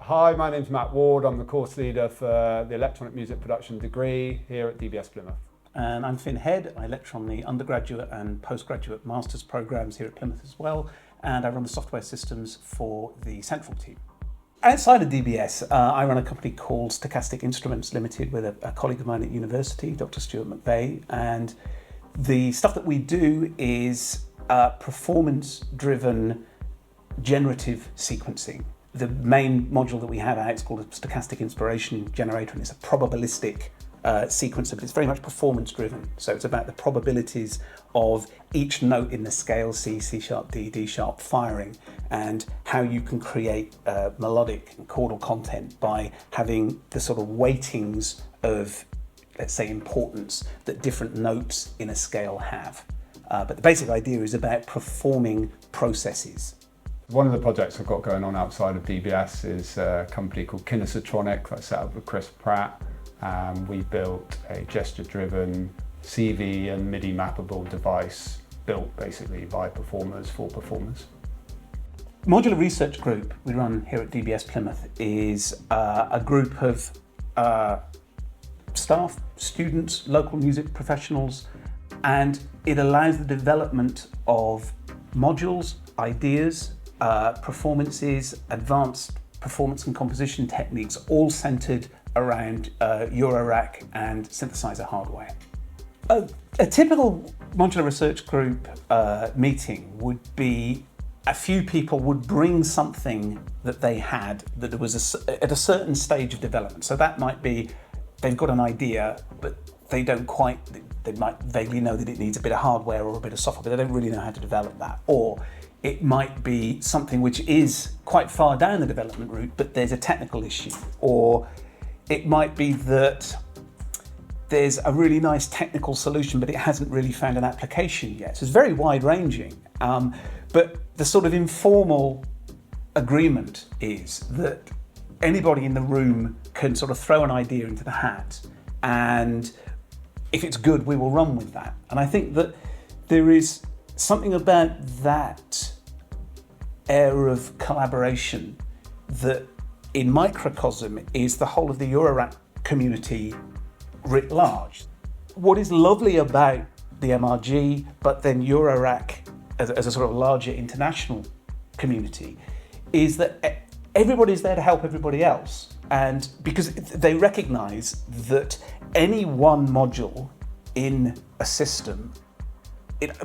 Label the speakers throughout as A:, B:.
A: Hi, my name's Matt Ward. I'm the course leader for the electronic music production degree here at dBs Plymouth.
B: And I'm Finn Head. I lecture on the undergraduate and postgraduate master's programs here at Plymouth as well, and I run the software systems for the central team. Outside of dBs, I run a company called Stochastic Instruments Limited with a colleague of mine at university, Dr. Stuart McVeigh, and the stuff that we do is performance-driven generative sequencing. The main module that we have out is called a stochastic inspiration generator, and it's a probabilistic sequencer, but it's very much performance driven. So it's about the probabilities of each note in the scale, C, C sharp, D, D sharp firing, and how you can create melodic and chordal content by having the sort of weightings of, let's say, importance that different notes in a scale have. But the basic idea is about performing processes.
A: One of the projects I've got going on outside of dBs is a company called Kinesotronic that I set up with Chris Pratt. We built a gesture-driven CV and MIDI mappable device built basically by performers for performers.
B: Modular Research Group we run here at dBs Plymouth is a group of staff, students, local music professionals, and it allows the development of modules, ideas, performances, advanced performance and composition techniques, all centered around Eurorack and synthesizer hardware. A typical modular research group meeting would be a few people would bring something that they had that was at a certain stage of development. So that might be they've got an idea, but they might vaguely know that it needs a bit of hardware or a bit of software, but they don't really know how to develop that. Or it might be something which is quite far down the development route, but there's a technical issue. Or it might be that there's a really nice technical solution, but it hasn't really found an application yet. So it's very wide ranging. But the sort of informal agreement is that anybody in the room can sort of throw an idea into the hat, and if it's good, we will run with that. And I think that there is something about that air of collaboration that in microcosm is the whole of the Eurorack community writ large. What is lovely about the MRG, but then Eurorack as a sort of larger international community, is that everybody's there to help everybody else. And because they recognize that any one module in a system,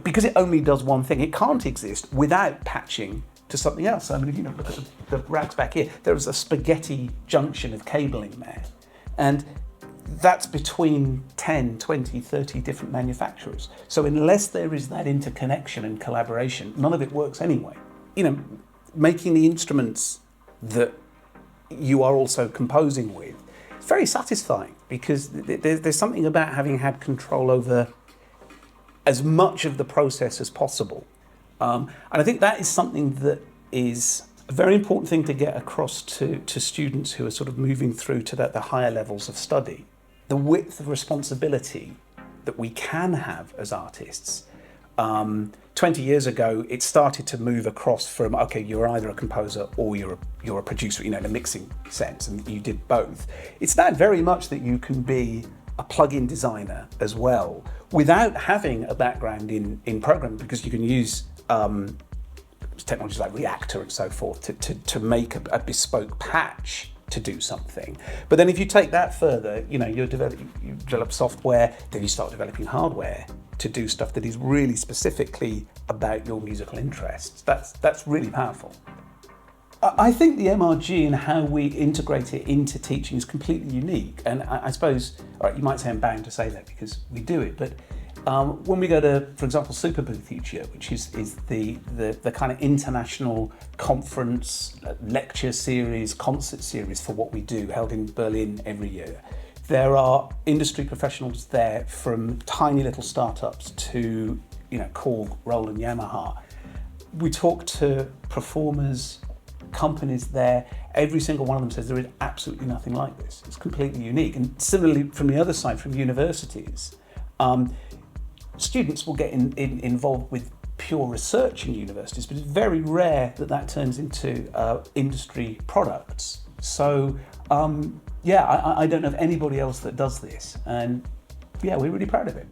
B: because it only does one thing, it can't exist without patching to something else. I mean, if you look at the racks back here, there's a spaghetti junction of cabling there. And that's between 10, 20, 30 different manufacturers. So unless there is that interconnection and collaboration, none of it works anyway. You know, making the instruments that you are also composing with, it's very satisfying because there's something about having had control over as much of the process as possible. And I think that is something that is a very important thing to get across to students who are sort of moving through to the higher levels of study. The width of responsibility that we can have as artists. 20 years ago, it started to move across from, okay, you're either a composer or you're a producer, you know, in a mixing sense, and you did both. It's now very much that you can be a plug-in designer as well, without having a background in programming, because you can use technologies like Reactor and so forth to make a bespoke patch to do something. But then if you take that further, you know, you develop software, then you start developing hardware to do stuff that is really specifically about your musical interests. That's really powerful. I think the MRG and how we integrate it into teaching is completely unique. And I suppose, all right, you might say I'm bound to say that because we do it, but when we go to, for example, Superbooth each year, which is the kind of international conference, lecture series, concert series for what we do, held in Berlin every year, there are industry professionals there from tiny little startups to, you know, Korg, Roland, Yamaha. We talk to performers, companies there. Every single one of them says there is absolutely nothing like this. It's completely unique. And similarly, from the other side, from universities, students will get involved with pure research in universities, but it's very rare that turns into industry products. So I don't know of anybody else that does this, and yeah, we're really proud of it.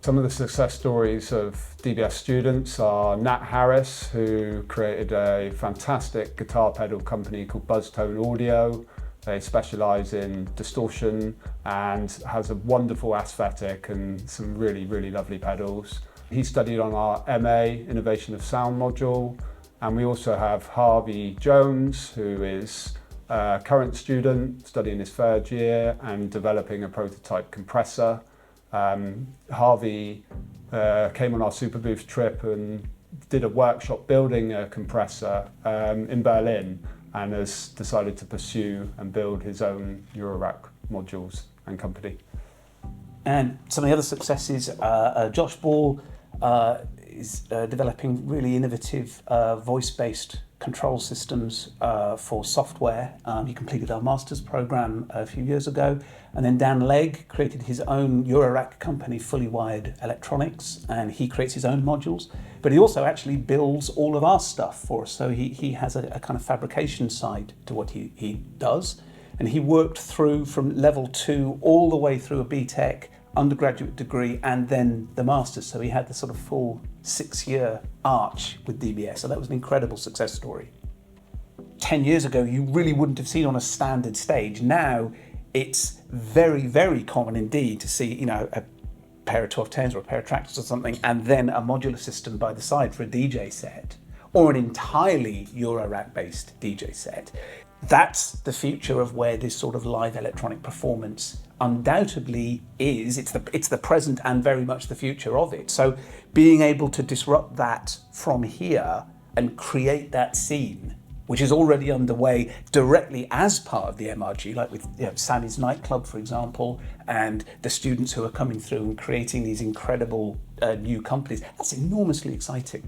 A: Some of the success stories of dBs students are Nat Harris, who created a fantastic guitar pedal company called Buzztone Audio. They specialise in distortion and has a wonderful aesthetic and some really, really lovely pedals. He studied on our MA Innovation of Sound module, and we also have Harvey Jones, who is a current student studying his third year and developing a prototype compressor. Harvey came on our Superboost trip and did a workshop building a compressor in Berlin, and has decided to pursue and build his own Eurorack modules and company.
B: And some of the other successes, Josh Ball is developing really innovative voice-based control systems for software. He completed our master's program a few years ago. And then Dan Legg created his own Eurorack company, Fully Wired Electronics, and he creates his own modules. But he also actually builds all of our stuff for us. So he has a kind of fabrication side to what he does. And he worked through from level 2 all the way through a BTEC, undergraduate degree, and then the master's. So he had the sort of full 6-year arch with dBs. So that was an incredible success story. 10 years ago, you really wouldn't have seen on a standard stage. Now, it's very, very common indeed to see, a pair of 1210s or a pair of tractors or something, and then a modular system by the side for a DJ set, or an entirely Eurorack-based DJ set. That's the future of where this sort of live electronic performance undoubtedly is. It's the present and very much the future of it. So being able to disrupt that from here and create that scene, which is already underway directly as part of the MRG, like with Sammy's Nightclub, for example, and the students who are coming through and creating these incredible new companies, that's enormously exciting.